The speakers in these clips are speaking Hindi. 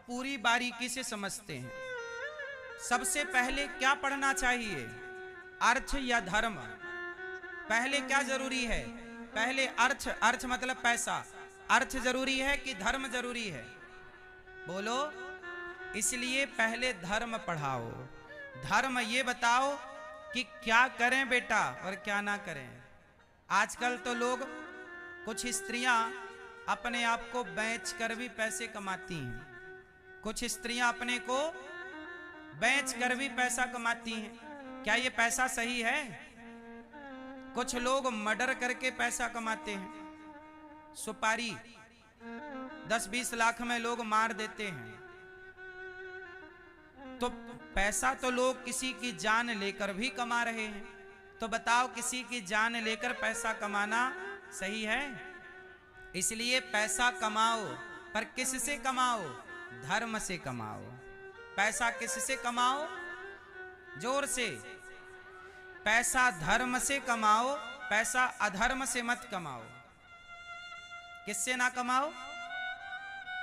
पूरी बारीकी से समझते हैं। सबसे पहले क्या पढ़ना चाहिए, अर्थ या धर्म? पहले क्या जरूरी है? पहले अर्थ, अर्थ मतलब पैसा, अर्थ जरूरी है कि धर्म जरूरी है? बोलो। इसलिए पहले धर्म पढ़ाओ। धर्म ये बताओ कि क्या करें बेटा और क्या ना करें। आजकल तो लोग, कुछ स्त्रियां अपने आप को बेच कर भी पैसे कमाती हैं। कुछ स्त्रियां अपने को बेच कर भी पैसा कमाती हैं। क्या ये पैसा सही है? कुछ लोग मर्डर करके पैसा कमाते हैं। सुपारी 10-20 लाख में लोग मार देते हैं। तो पैसा तो लोग किसी की जान लेकर भी कमा रहे हैं। तो बताओ, किसी की जान लेकर पैसा कमाना सही है? इसलिए पैसा कमाओ, पर किससे कमाओ? धर्म से कमाओ। पैसा किससे कमाओ? जोर से। पैसा धर्म से कमाओ, पैसा अधर्म से मत कमाओ। किससे ना कमाओ?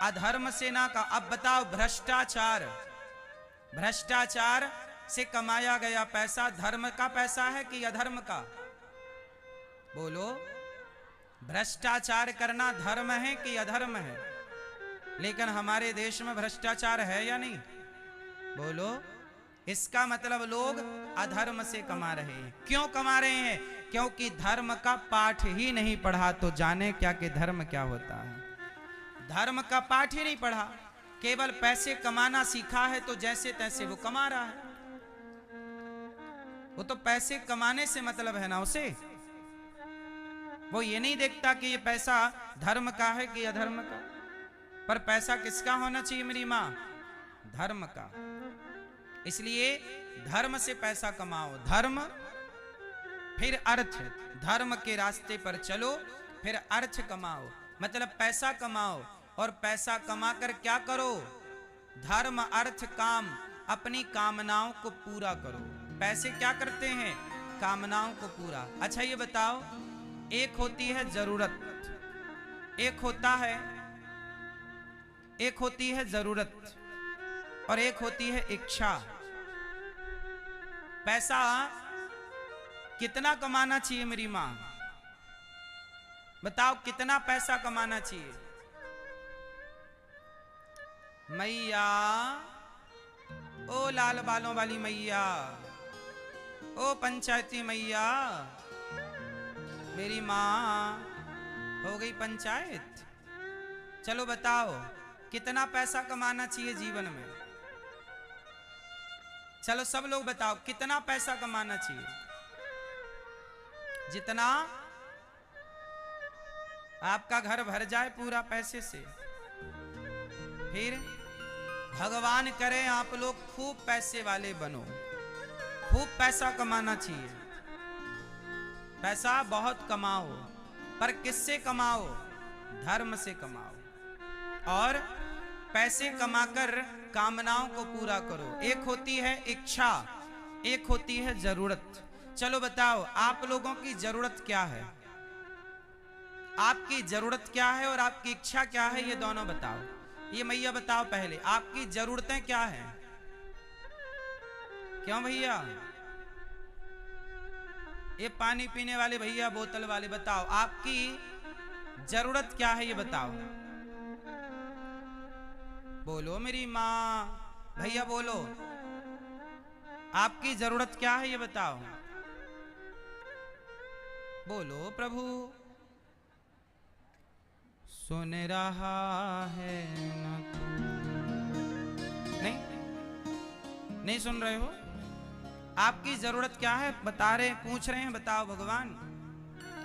अधर्म से ना का। अब बताओ, भ्रष्टाचार, भ्रष्टाचार से कमाया गया पैसा धर्म का पैसा है कि अधर्म का? बोलो। भ्रष्टाचार करना धर्म है कि अधर्म है? लेकिन हमारे देश में भ्रष्टाचार है या नहीं? बोलो। इसका मतलब लोग अधर्म से कमा रहे हैं। क्यों कमा रहे हैं? क्योंकि धर्म का पाठ ही नहीं पढ़ा, तो जाने क्या कि धर्म क्या होता है। धर्म का पाठ ही नहीं पढ़ा, केवल पैसे कमाना सीखा है, तो जैसे तैसे वो कमा रहा है। वो तो पैसे कमाने से मतलब है ना उसे। वो ये नहीं देखता कि ये पैसा धर्म का है कि अधर्म का। पर पैसा किसका होना चाहिए मेरी माँ? धर्म का। इसलिए धर्म से पैसा कमाओ। धर्म, फिर अर्थ। धर्म के रास्ते पर चलो, फिर अर्थ कमाओ। मतलब पैसा कमाओ, और पैसा कमाकर क्या करो? धर्म, अर्थ, काम, अपनी कामनाओं को पूरा करो। पैसे क्या करते हैं? कामनाओं को पूरा। अच्छा ये बताओ, एक होती है जरूरत, एक होती है जरूरत, और एक होती है इच्छा। पैसा कितना कमाना चाहिए मेरी मां? बताओ, कितना पैसा कमाना चाहिए? मैया, ओ लाल बालों वाली मैया, ओ पंचायती मैया, मेरी मां हो गई पंचायत। चलो बताओ, कितना पैसा कमाना चाहिए जीवन में? चलो सब लोग बताओ, कितना पैसा कमाना चाहिए? जितना आपका घर भर जाए पूरा पैसे से। फिर भगवान करे आप लोग खूब पैसे वाले बनो। खूब पैसा कमाना चाहिए। पैसा बहुत कमाओ, पर किससे कमाओ? धर्म से कमाओ। और पैसे कमाकर कामनाओं को पूरा करो। एक होती है इच्छा, एक होती है जरूरत। चलो बताओ, आप लोगों की जरूरत क्या है? आपकी जरूरत क्या है और आपकी इच्छा क्या है? ये दोनों बताओ। ये मैया बताओ पहले, आपकी जरूरतें क्या हैं? क्यों भैया? ये पानी पीने वाले भैया, बोतल वाले, बताओ आपकी जरूरत क्या है? ये बताओ। बोलो मेरी माँ। भैया बोलो, आपकी जरूरत क्या है? ये बताओ। बोलो प्रभु। सुन रहा है ना तू? नहीं, नहीं सुन रहे हो? आपकी जरूरत क्या है? बता रहे, पूछ रहे हैं, बताओ भगवान,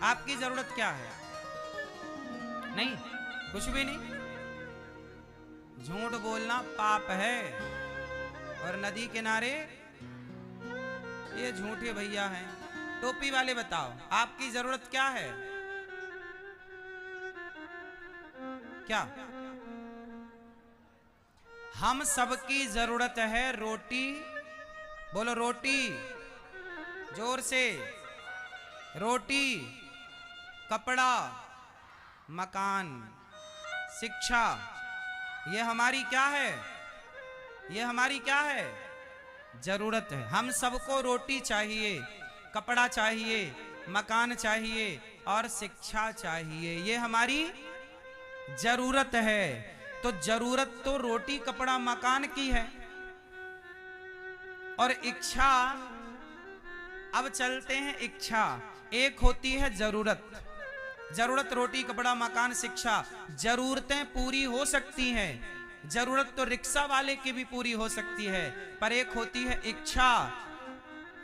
आपकी जरूरत क्या है? नहीं, कुछ भी नहीं। झूठ बोलना पाप है। और नदी किनारे ये झूठे भैया हैं। टोपी वाले बताओ, आपकी जरूरत क्या है? क्या? हम सबकी जरूरत है रोटी। बोलो रोटी, जोर से। रोटी, कपड़ा, मकान, शिक्षा, ये हमारी क्या है? ये हमारी क्या है? जरूरत है। हम सबको रोटी चाहिए, कपड़ा चाहिए, मकान चाहिए और शिक्षा चाहिए, ये हमारी जरूरत है। तो जरूरत तो रोटी कपड़ा मकान की है, और इच्छा, अब चलते हैं इच्छा। एक होती है जरूरत, जरूरत रोटी कपड़ा मकान शिक्षा, जरूरतें पूरी हो सकती हैं। जरूरत तो रिक्शा वाले की भी पूरी हो सकती है, पर एक होती है इच्छा।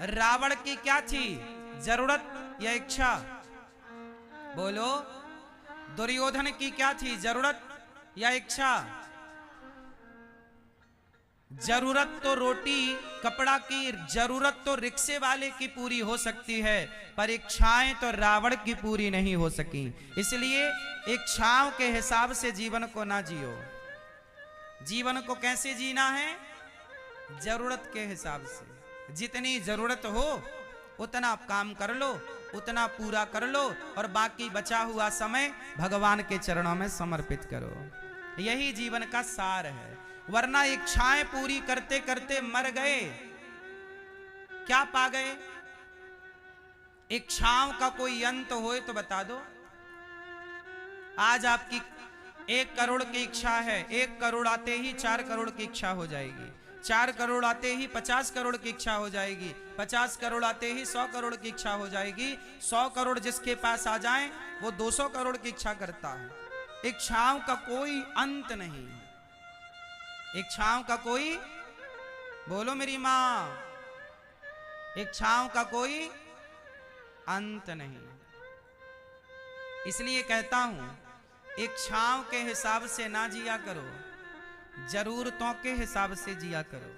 रावण की क्या थी, जरूरत या इच्छा? बोलो। दुर्योधन की क्या थी, जरूरत या इच्छा? जरूरत तो रोटी कपड़ा की, जरूरत तो रिक्शे वाले की पूरी हो सकती है, पर इच्छाएं तो रावण की पूरी नहीं हो सकी। इसलिए इच्छाओं के हिसाब से जीवन को ना जियो। जीवन को कैसे जीना है? जरूरत के हिसाब से। जितनी जरूरत हो उतना काम कर लो, उतना पूरा कर लो, और बाकी बचा हुआ समय भगवान के चरणों में समर्पित करो। यही जीवन का सार है। वरना इच्छाएं पूरी करते करते मर गए, क्या पा गए? इच्छाओं का कोई अंत होए तो बता दो। आज आपकी 1 करोड़ की इच्छा है, 1 करोड़ आते ही 4 करोड़ की इच्छा हो जाएगी, 4 करोड़ आते ही 50 करोड़ की इच्छा हो जाएगी, 50 करोड़ आते ही 100 करोड़ की इच्छा हो जाएगी, 100 करोड़ जिसके पास आ जाए वो 200 करोड़ की इच्छा करता है। इच्छाओं का कोई अंत नहीं, इच्छाओं का कोई, बोलो मेरी मां, इच्छाओं का कोई अंत नहीं। इसलिए कहता हूं, इच्छाओं के हिसाब से ना जिया करो, जरूरतों के हिसाब से जिया करो।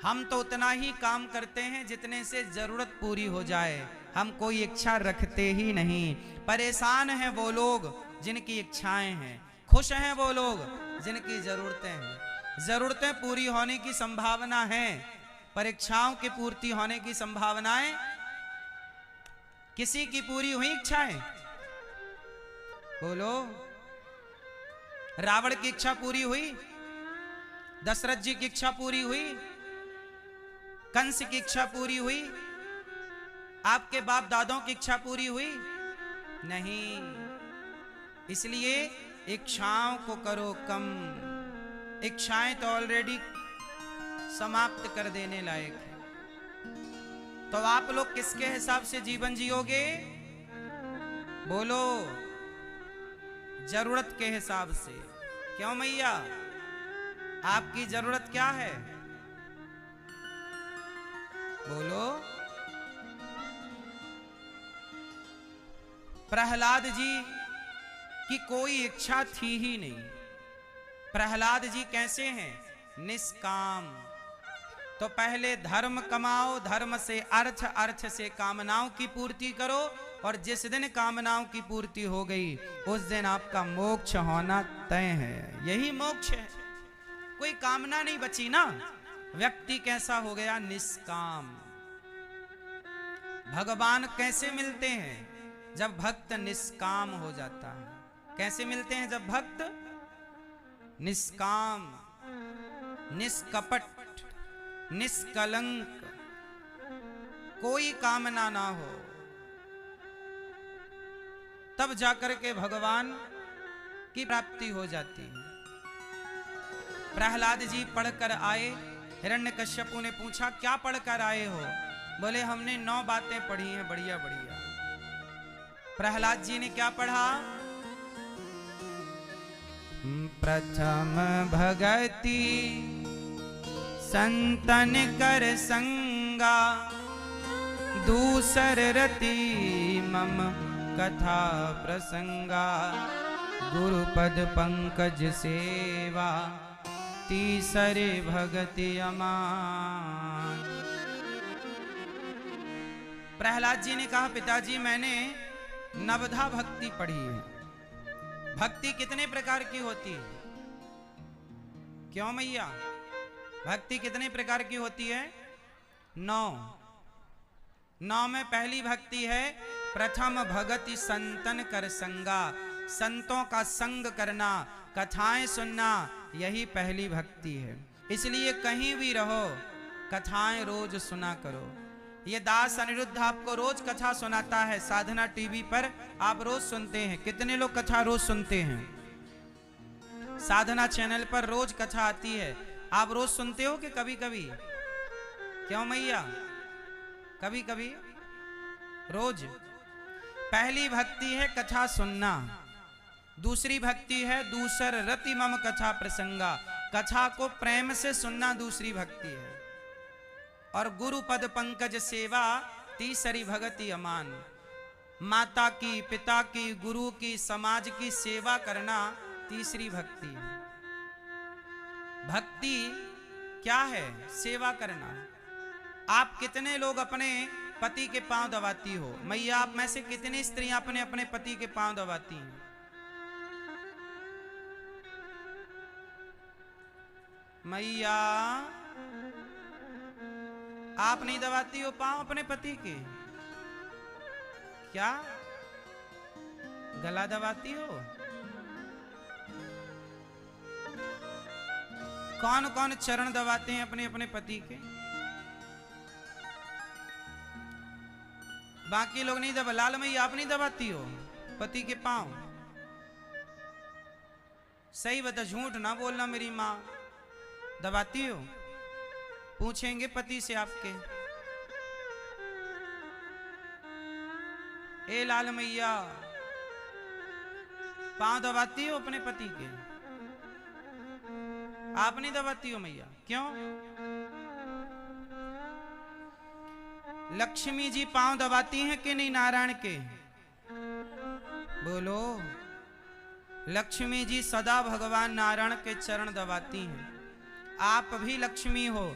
हम तो उतना ही काम करते हैं जितने से जरूरत पूरी हो जाए, हम कोई इच्छा रखते ही नहीं। परेशान हैं वो लोग जिनकी इच्छाएं हैं, खुश हैं वो लोग जिनकी जरूरतें हैं। जरूरतें पूरी होने की संभावना है, पर इच्छाओं की पूर्ति होने की संभावनाएं, किसी की पूरी हुई इच्छाएं? बोलो। रावण की इच्छा पूरी हुई? दशरथ जी की इच्छा पूरी हुई? कंस की इच्छा पूरी हुई? आपके बाप दादों की इच्छा पूरी हुई? नहीं। इसलिए इच्छाओं को करो कम। इच्छाएं तो ऑलरेडी समाप्त कर देने लायक है। तो आप लोग किसके हिसाब से जीवन जियोगे? बोलो। जरूरत के हिसाब से। क्यों मैया, आपकी जरूरत क्या है? बोलो। प्रहलाद जी की कोई इच्छा थी ही नहीं। प्रहलाद जी कैसे हैं? निष्काम। तो पहले धर्म कमाओ, धर्म से अर्थ, अर्थ से कामनाओं की पूर्ति करो, और जिस दिन कामनाओं की पूर्ति हो गई उस दिन आपका मोक्ष होना तय है। यही मोक्ष है, कोई कामना नहीं बची ना। व्यक्ति कैसा हो गया? निष्काम। भगवान कैसे मिलते हैं? जब भक्त निष्काम हो जाता है। कैसे मिलते हैं? जब भक्त निष्काम, निष्कपट, निष्कलंक, कोई कामना ना हो, तब जाकर के भगवान की प्राप्ति हो जाती है। प्रहलाद जी पढ़कर आए, हिरण्यकश्यपु ने पूछा क्या पढ़कर आए हो? बोले हमने 9 बातें पढ़ी हैं, बढ़िया बढ़िया। प्रहलाद जी ने क्या पढ़ा? प्रथम भगति संतन कर संगा, दूसर रति मम कथा प्रसंगा, गुरुपद पंकज सेवा, तीसरे भगति अमान। प्रहलाद जी ने कहा पिताजी मैंने नवधा भक्ति पढ़ी है। भक्ति कितने प्रकार की होती है? क्यों मैया, भक्ति कितने प्रकार की होती है? 9 में पहली भक्ति है प्रथम भगति संतन कर संगा, संतों का संग करना, कथाएं सुनना, यही पहली भक्ति है। इसलिए कहीं भी रहो कथाएं रोज सुना करो। ये दास अनिरुद्ध आपको रोज कथा सुनाता है, साधना टीवी पर आप रोज सुनते हैं। कितने लोग कथा रोज सुनते हैं? साधना चैनल पर रोज कथा आती है, आप रोज सुनते हो कि कभी कभी? क्यों मैया? कभी कभी, रोज। पहली भक्ति है कथा सुनना, दूसरी भक्ति है दूसर रति मम कथा प्रसंगा, कथा को प्रेम से सुनना दूसरी भक्ति है। और गुरु पद पंकज सेवा तीसरी भगति अमान, माता की, पिता की, गुरु की, समाज की सेवा करना तीसरी भक्ति है। भक्ति क्या है? सेवा करना। आप कितने लोग अपने पति के पांव दबाती हो? मैया, आप में से कितनी स्त्रियां अपने अपने पति के पांव दबाती हैं? मैया, आप नहीं दबाती हो पांव अपने पति के? क्या गला दबाती हो? कौन कौन चरण दबाते हैं अपने अपने पति के? बाकी लोग नहीं दबा। लाल मैया, आप नहीं दबाती हो पति के पांव? सही बता, झूठ ना बोलना मेरी माँ। दबाती हो? पूछेंगे पति से आपके। ए लाल मैया, पांव दबाती हो अपने पति के? आप नहीं दबाती हो मैया? क्यों? लक्ष्मी जी पांव दबाती हैं कि नहीं नारायण के? बोलो। लक्ष्मी जी सदा भगवान नारायण के चरण दबाती हैं। आप भी लक्ष्मी हो,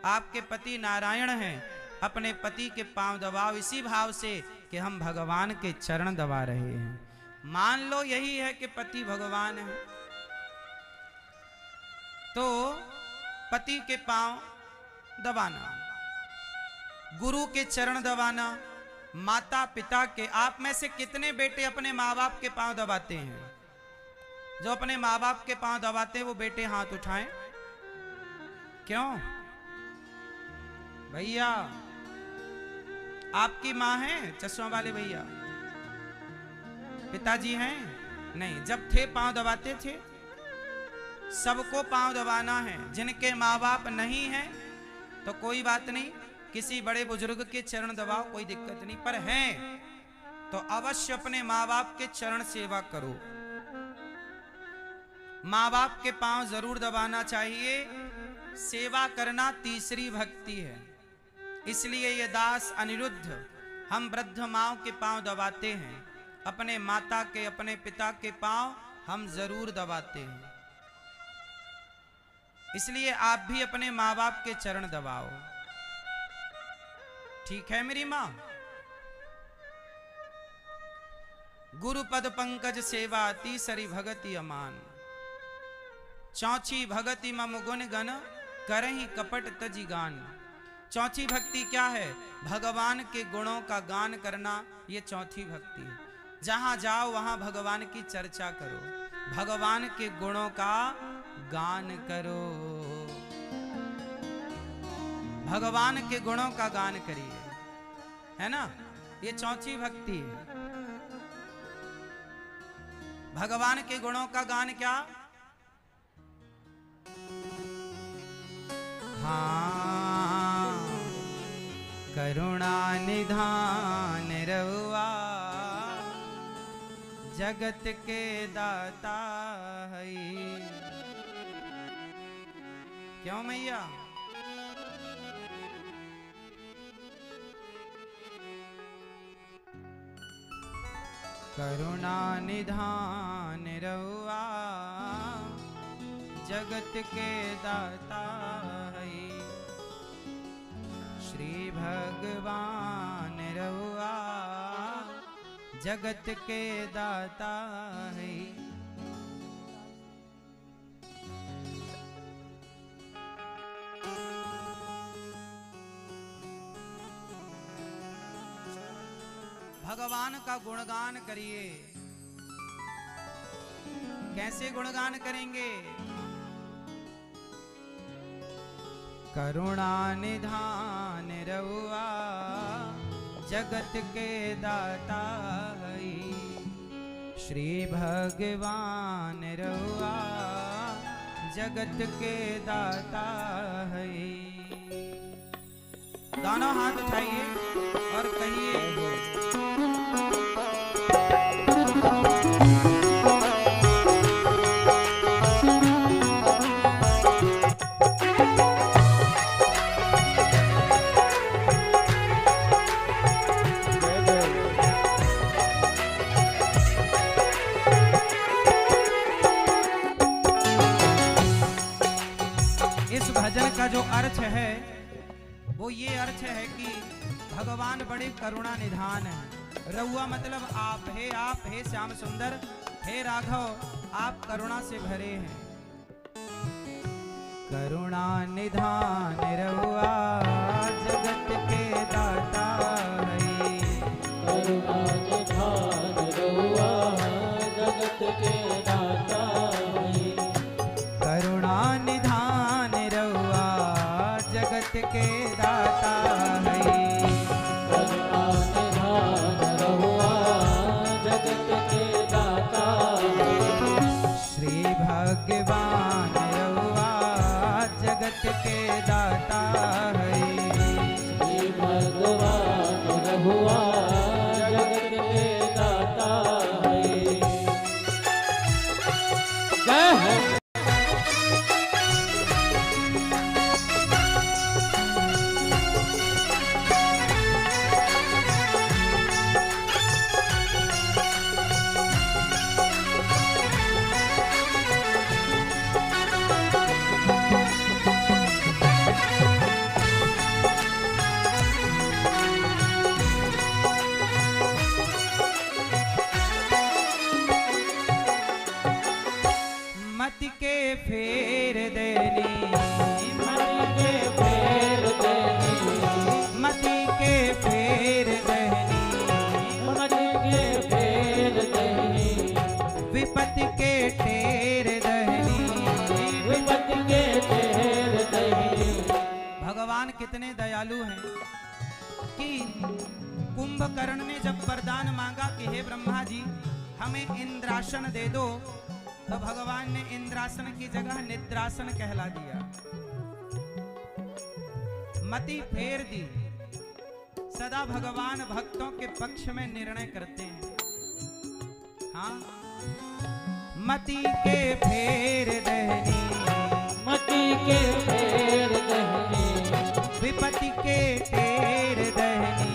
आपके पति नारायण हैं। अपने पति के पांव दबाओ इसी भाव से कि हम भगवान के चरण दबा रहे हैं। मान लो यही है कि पति भगवान है, तो पति के पांव दबाना, गुरु के चरण दबाना, माता पिता के। आप में से कितने बेटे अपने माँ बाप के पांव दबाते हैं? जो अपने माँ बाप के पांव दबाते हैं वो बेटे हाथ उठाएं। क्यों? भैया, आपकी माँ है चश्मा वाले भैया? पिताजी हैं? नहीं। जब थे पांव दबाते थे? सबको पांव दबाना है। जिनके माँ बाप नहीं हैं तो कोई बात नहीं, किसी बड़े बुजुर्ग के चरण दबाओ, कोई दिक्कत नहीं। पर हैं तो अवश्य अपने माँ बाप के चरण सेवा करो। माँ बाप के पांव जरूर दबाना चाहिए। सेवा करना तीसरी भक्ति है। इसलिए ये दास अनिरुद्ध हम वृद्ध माँओं के पांव दबाते हैं, अपने माता के, अपने पिता के पांव हम जरूर दबाते हैं। इसलिए आप भी अपने माँ बाप के चरण दबाओ। ठीक है मेरी माँ? गुरु पद पंकज सेवा तीसरी भगति अमान, चौथी भगति मम गुण गण करहि कपट तजी गान। चौथी भक्ति क्या है? भगवान के गुणों का गान करना, ये चौथी भक्ति है। जहां जाओ वहां भगवान की चर्चा करो, भगवान के गुणों का गान करो, भगवान के गुणों का गान करिए, है ना? ये चौथी भक्ति है। भगवान के गुणों का गान क्या? हाँ, करुणा निधान रहुआ जगत के दाता है। क्यों मैया? करुणा निधान रहुआ जगत के दाता है। श्री भगवान रहुआ जगत के दाता है। भगवान का गुणगान करिए। कैसे गुणगान करेंगे? करुणा निधान रउआ जगत के दाता हई, श्री भगवान रउआ जगत के दाता हई। दोनों हाथ उठाइए और कहिए इस भजन का जो अर्थ है वो ये अर्थ है कि भगवान बड़े करुणा निधान है। रउआ मतलब आप हे श्याम सुंदर, हे राघव, आप करुणा से भरे हैं। करुणा निधान रउआ जगत के दाता है, करुणा निधान रउआ जगत के दाता है, करुणा निधान रउआ जगत के दाता है, करुणा निधान रउआ जगत के दाता है, श्री भगवान रउआ जगत के दाता है, श्री भगवान रउआ जगत के दाता है। जय हो। मति के फेर देनी, मति के फेर देनी, मति के फेर देनी, मति के फेर देनी, विपत्ति के टेर दहनी, विपत्ति के टेर दहनी। भगवान कितने दयालु हैं कि कुंभकर्ण ने जब वरदान मांगा कि हे ब्रह्मा जी हमें इंद्रासन दे दो, तो भगवान ने इंद्रासन की जगह निद्रासन कहला दिया। मति फेर दी। सदा भगवान भक्तों के पक्ष में निर्णय करते हैं। हाँ, मति के फेर दहनी, मति के फेर दहनी, विपत्ति के टेर दहनी,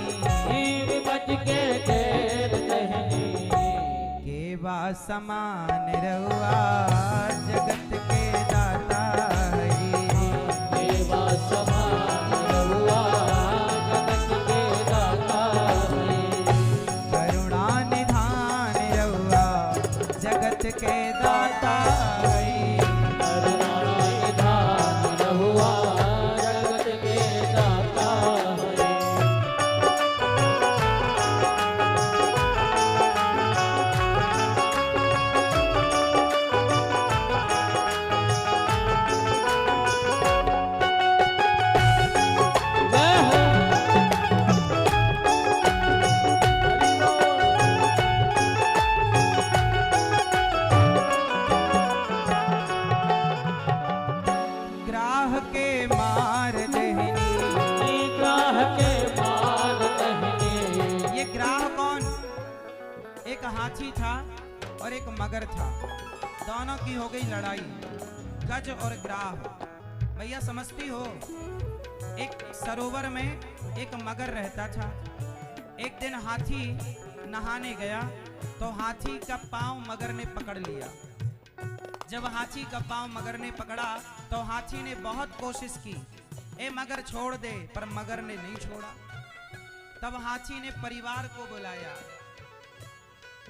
विपत्ति के टेर दहनी, केवा समान रउआ जगत के दाता है, केवा समान रउआ जगत के दाता है, करुणा निधान रउआ जगत के दाता है, करुणा निधान रउआ जगत के दाता है। ग्राह के मार दहनी। ग्राह के मार दहनी। ये ग्राह कौन? एक हाथी था और एक मगर था, दोनों की हो गई लड़ाई, गज और ग्राह। भैया समझती हो, एक सरोवर में एक मगर रहता था। एक दिन हाथी नहाने गया तो हाथी का पांव मगर ने पकड़ लिया। जब हाथी का पांव मगर ने पकड़ा तो हाथी ने बहुत कोशिश की, ए मगर छोड़ दे, पर मगर ने नहीं छोड़ा। तब हाथी ने परिवार को बुलाया,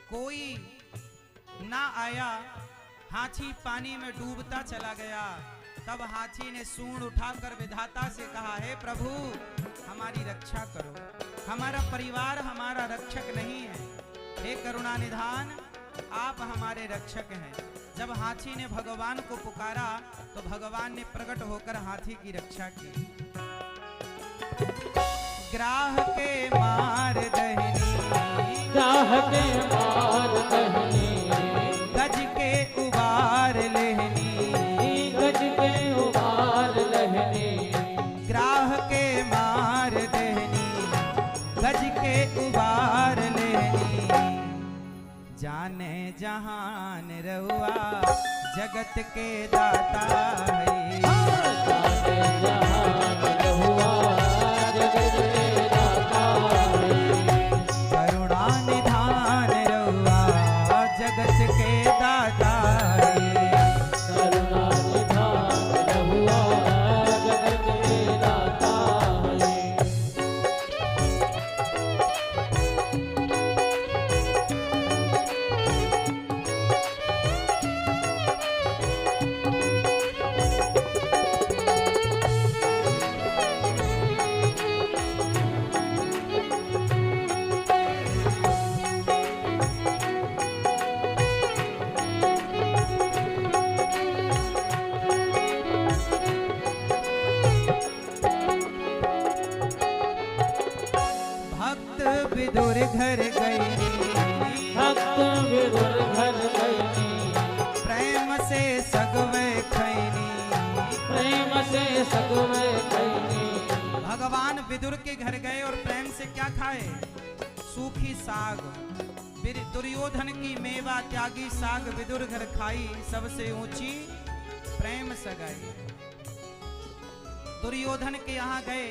कोई ना आया, हाथी पानी में डूबता चला गया। तब हाथी ने सूंड उठाकर विधाता से कहा, हे प्रभु हमारी रक्षा करो, हमारा परिवार हमारा रक्षक नहीं है। हे करुणा निधान, आप हमारे रक्षक हैं। जब हाथी ने भगवान को पुकारा तो भगवान ने प्रकट होकर हाथी की रक्षा की। ग्राह के मार दहनी, ग्राह के मार दहनी, गज के उबार लेहनी, गज के उबार लहनी, ग्राह के मार दहनी, गज के उबार लेहनी। जाने जहान रहुआ जगत के दाता है। जाने जहान रहुआ जगत के दाता है। करुणा निधान रहुआ जगत के दाता है। करुणा निधान रहुआ जगत के दाता है। भक्त विदुर घर गई, भक्त विदुर घर गईनी, प्रेम से सगवे खैनी। प्रेम से सगवे खैनी। भगवान विदुर के घर गए और प्रेम से क्या खाए? सूखी साग। दुर्योधन की मेवा त्यागी साग विदुर घर खाई, सबसे ऊंची प्रेम सगाई। दुर्योधन के यहाँ गए,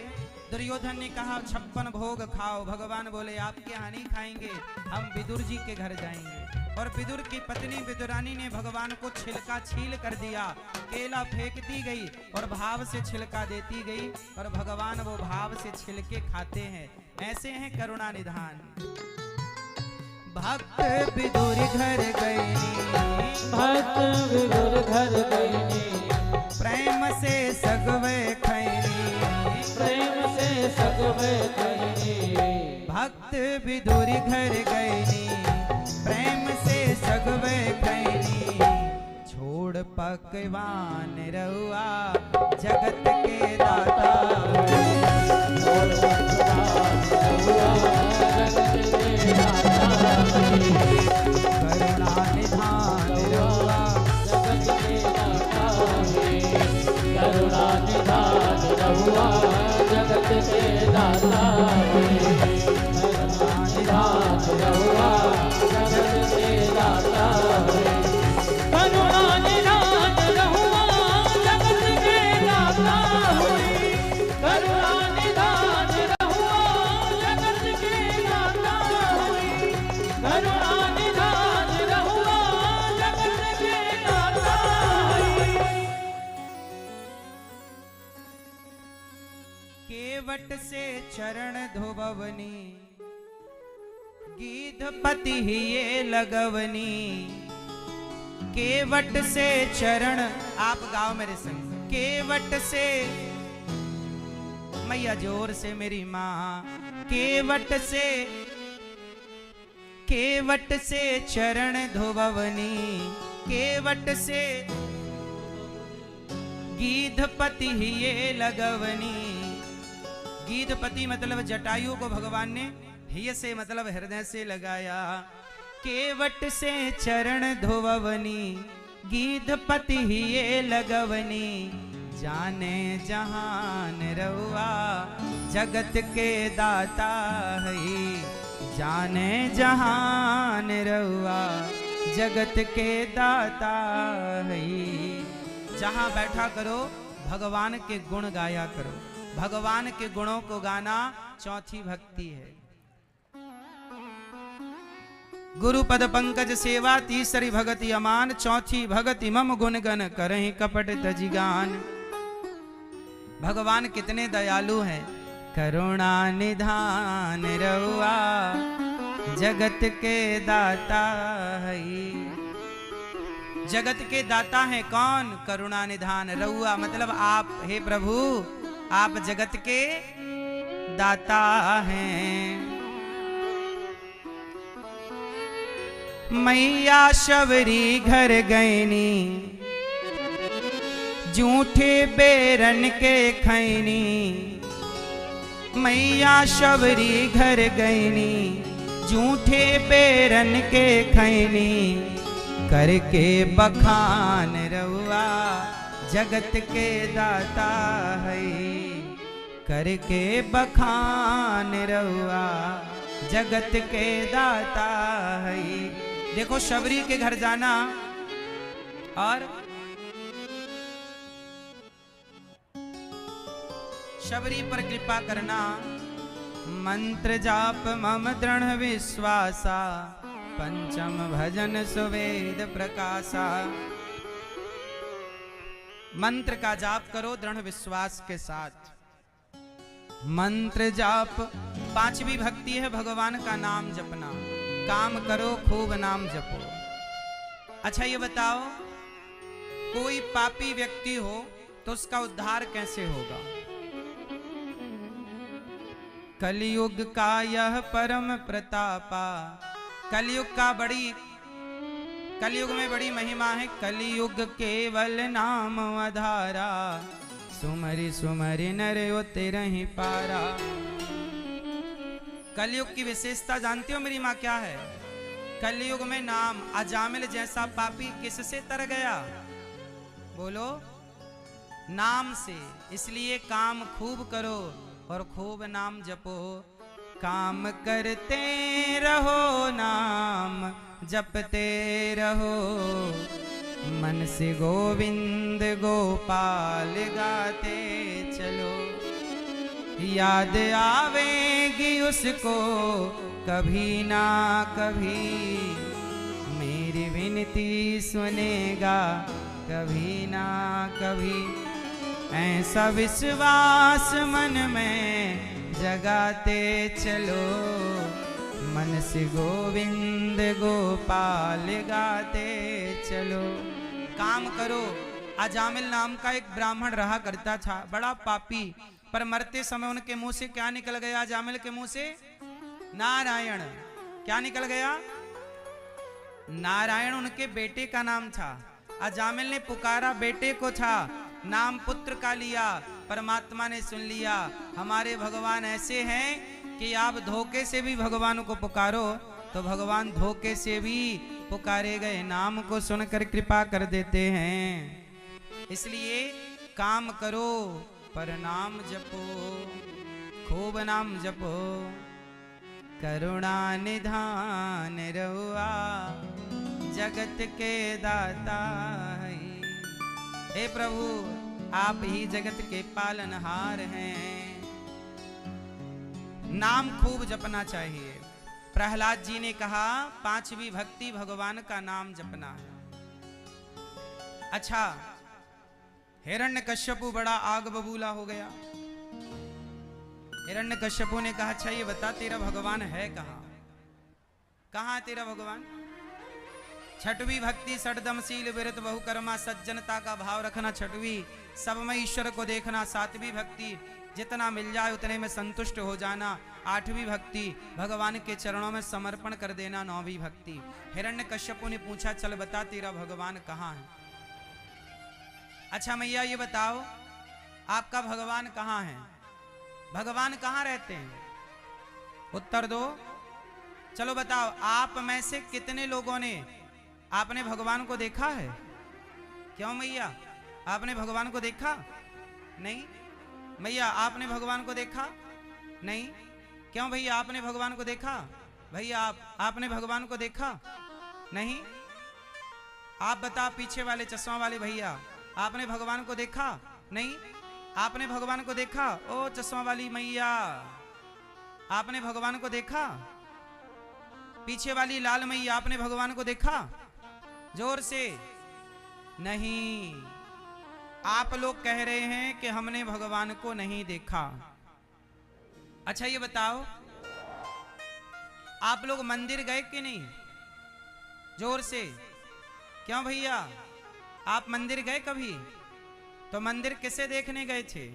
दुर्योधन ने कहा 56 भोग खाओ। भगवान बोले आपके यहाँ नहीं खाएंगे, हम विदुर जी के घर जाएंगे। और विदुर की पत्नी विदुरानी ने भगवान को छिलका छील कर दिया, केला फेंक दी गई और भाव से छिलका देती गई और भगवान वो भाव से छिलके खाते हैं। ऐसे हैं करुणा निधान। भक्त विदुर घर गए, भक्त विदुर घर गईनी, प्रेम से सगवे खैनी। प्रेम से सगवे खैनी। भक्त विदुर घर गए, प्रेम से सगवे खैनी। छोड़ पकवान रहुआ जगत के दाता। और भगवान रहुआ जगत के दाता है। करुणा निधान रहुआ जगत के दाता है। करुणा निधान रहुआ जगत के दाता है। करुणा निधान रहुआ जगत के दाता है। करुणा निधान रहुआ जगत के दाता है। करुणा निधान रहुआ जगत के दाता है। करुणा निधान रहुआ जगत के दाता है। केवट से चरण धोबवनी, गीधपति ही ये लगवनी। केवट से चरण, आप गाओ मेरे संग। केवट से, मैया जोर से मेरी माँ। केवट से चरण धोबवनी। केवट से गीधपति ही ये लगवनी। गीधपति मतलब जटायु को भगवान ने हिय से मतलब हृदय से लगाया। केवट से चरण धोवनी, गीधपति ही ये लगवनी। जाने जहान रहुआ जगत के दाता है। जाने जहान रहुआ जगत के दाता है। जहां बैठा करो भगवान के गुण गाया करो। भगवान के गुणों को गाना चौथी भक्ति है। गुरु पद पंकज सेवा तीसरी भगति अमान। चौथी भगति मम गुण गण करहि कपट तजिगान। भगवान कितने दयालु हैं। करुणा निधान रहुआ जगत के दाता है। जगत के दाता है कौन? करुणा निधान रहुआ मतलब आप। हे प्रभु आप जगत के दाता हैं। मैया शबरी घर गईनी, जूठे बेरन के खैनी। मैया शबरी घर गईनी, जूठे बेरन के खैनी। करके बखान रउआ जगत के दाता है, करके बखान रउआ जगत के दाता है। देखो शबरी के घर जाना और शबरी पर कृपा करना। मंत्र जाप मम दृढ़ विश्वासा, पंचम भजन सुवेद प्रकाशा। मंत्र का जाप करो दृढ़ विश्वास के साथ। मंत्र जाप पांचवी भक्ति है भगवान का नाम जपना। काम करो खूब नाम जपो। अच्छा ये बताओ, कोई पापी व्यक्ति हो तो उसका उद्धार कैसे होगा? कलयुग का यह परम प्रतापा। कलयुग का कलयुग में बड़ी महिमा है। कलयुग केवल नाम आधारा, सुमरि सुमरि नर उतरहि पारा। कलयुग की विशेषता जानती हो मेरी माँ क्या है? कलयुग में नाम। अजामिल जैसा पापी किससे तर गया? बोलो, नाम से। इसलिए काम खूब करो और खूब नाम जपो। काम करते रहो, नाम जपते रहो। मन से गोविंद गोपाल गाते चलो। याद आवेगी उसको कभी ना कभी, मेरी विनती सुनेगा कभी ना कभी। ऐसा विश्वास मन में जगाते चलो। मन से गोविंद गोपाल गाते चलो। काम करो। अजामिल नाम का एक ब्राह्मण रहा करता था, बड़ा पापी। पर मरते समय उनके मुंह से क्या निकल गया? अजामिल के मुंह से नारायण। क्या निकल गया? नारायण उनके बेटे का नाम था। अजामिल ने पुकारा, बेटे को था, नाम पुत्र का लिया। परमात्मा ने सुन लिया। हमारे भगवान ऐसे हैं कि आप धोखे से भी भगवान को पुकारो तो भगवान धोखे से भी पुकारे गए नाम को सुनकर कृपा कर देते हैं। इसलिए काम करो पर नाम जपो, खूब नाम जपो। करुणा निधान रउआ जगत के दाता है। हे प्रभु, आप ही जगत के पालनहार हैं। नाम खूब जपना चाहिए। प्रहलाद जी ने कहा, पांचवी भक्ति भगवान का नाम जपना है। अच्छा, हिरण्यकश्यपु बड़ा आग बबूला हो गया। हिरण्यकश्यपु ने कहा, अच्छा ये बता तेरा भगवान है कहाँ? कहाँ तेरा भगवान? छठवीं भक्ति षडदमशील विरत बहुकर्मा, सज्जनता का भाव रखना छठवीं, सब में ईश्वर को देखना। सातवीं भक्ति जितना मिल जाए उतने में संतुष्ट हो जाना। आठवीं भक्ति भगवान के चरणों में समर्पण कर देना। नौवीं भक्ति। हिरण्यकश्यपु ने पूछा, चल बता तेरा भगवान कहाँ है? अच्छा मैया ये बताओ, आपका भगवान कहाँ है? भगवान कहाँ रहते हैं? उत्तर दो। चलो बताओ, आप में से कितने लोगों ने आपने भगवान को देखा है? क्यों मैया, आपने भगवान को देखा नहीं? मैया आपने भगवान को देखा नहीं? क्यों भैया, आपने भगवान को देखा? भैया आपने भगवान को देखा नहीं? आप बता, पीछे वाले चश्मा वाले भैया, आपने भगवान को देखा नहीं? आपने भगवान को देखा? ओ चश्मा वाली मैया, आपने भगवान को देखा? पीछे वाली लाल मैया, आपने भगवान को देखा? जोर से। नहीं, आप लोग कह रहे हैं कि हमने भगवान को नहीं देखा। अच्छा ये बताओ, आप लोग मंदिर गए कि नहीं? जोर से। क्यों भैया, आप मंदिर गए कभी? तो मंदिर किसे देखने गए थे?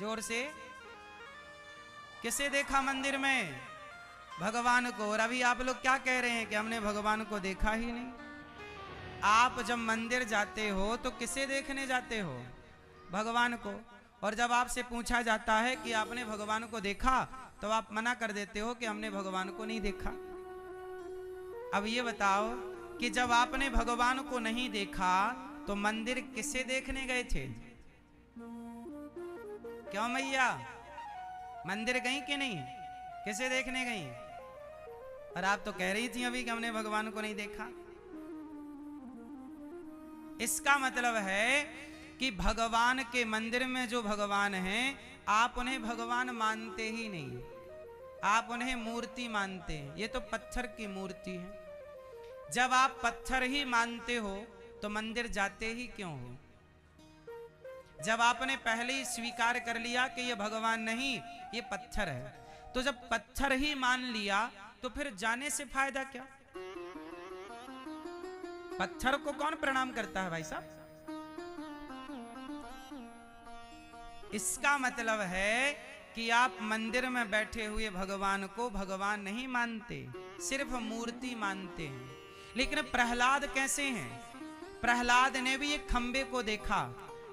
जोर से। किसे देखा मंदिर में? भगवान को। और अभी आप लोग क्या कह रहे हैं कि हमने भगवान को देखा ही नहीं। आप जब मंदिर जाते हो तो किसे देखने जाते हो? भगवान को। और जब आपसे पूछा जाता है कि आपने भगवान को देखा तो आप मना कर देते हो कि हमने भगवान को नहीं देखा। अब ये बताओ कि जब आपने भगवान को नहीं देखा तो मंदिर किसे देखने गए थे? क्यों मैया, मंदिर गई कि नहीं? किसे देखने गई? और आप तो कह रही थी अभी कि हमने भगवान को नहीं देखा। इसका मतलब है कि भगवान के मंदिर में जो भगवान हैं, आप उन्हें भगवान मानते ही नहीं, आप उन्हें मूर्ति मानते हैं। ये तो पत्थर की मूर्ति है। जब आप पत्थर ही मानते हो तो मंदिर जाते ही क्यों हो? जब आपने पहले ही स्वीकार कर लिया कि ये भगवान नहीं, ये पत्थर है, तो जब पत्थर ही मान लिया तो फिर जाने से फायदा क्या? पत्थर को कौन प्रणाम करता है भाई साहब? इसका मतलब है कि आप मंदिर में बैठे हुए भगवान को भगवान नहीं मानते, सिर्फ मूर्ति मानते हैं। लेकिन प्रहलाद कैसे हैं? प्रहलाद ने भी एक खंबे को देखा।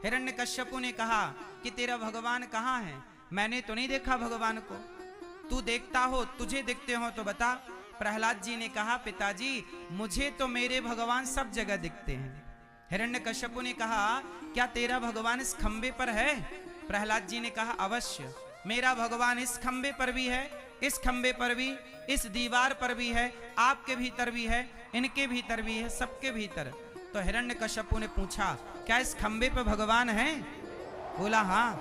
हिरण्यकश्यपु ने कहा कि तेरा भगवान कहाँ है? मैंने तो नहीं देखा भगवान को। तू देखता हो, तुझे दिखते हो तो बता। प्रहलाद जी ने कहा पिताजी, मुझे तो मेरे भगवान सब जगह दिखते हैं। हिरण्यकश्यपु ने कहा क्या तेरा भगवान इस खंबे पर है? प्रहलाद जी ने कहा अवश्य, मेरा भगवान इस खंबे पर भी है, इस खंबे पर भी, इस दीवार पर भी है, आपके भीतर भी है, इनके भीतर भी है, सबके भीतर। तो हिरण्यकश्यपु ने पूछा क्या इस खंबे पर भगवान है? बोला हाँ।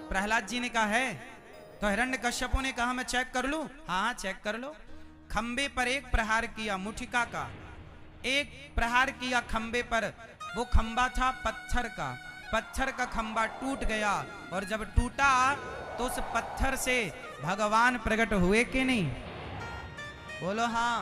प्रहलाद जी ने कहा है। तो हिरण्यकश्यपु ने कहा मैं चेक कर लूं? हाँ चेक कर लो। खंबे पर एक प्रहार किया, मुठिका का एक प्रहार किया खंबे पर। वो खंबा था पत्थर का, पत्थर का खंबा टूट गया। और जब टूटा तो उस पत्थर से भगवान प्रकट हुए कि नहीं? बोलो हाँ।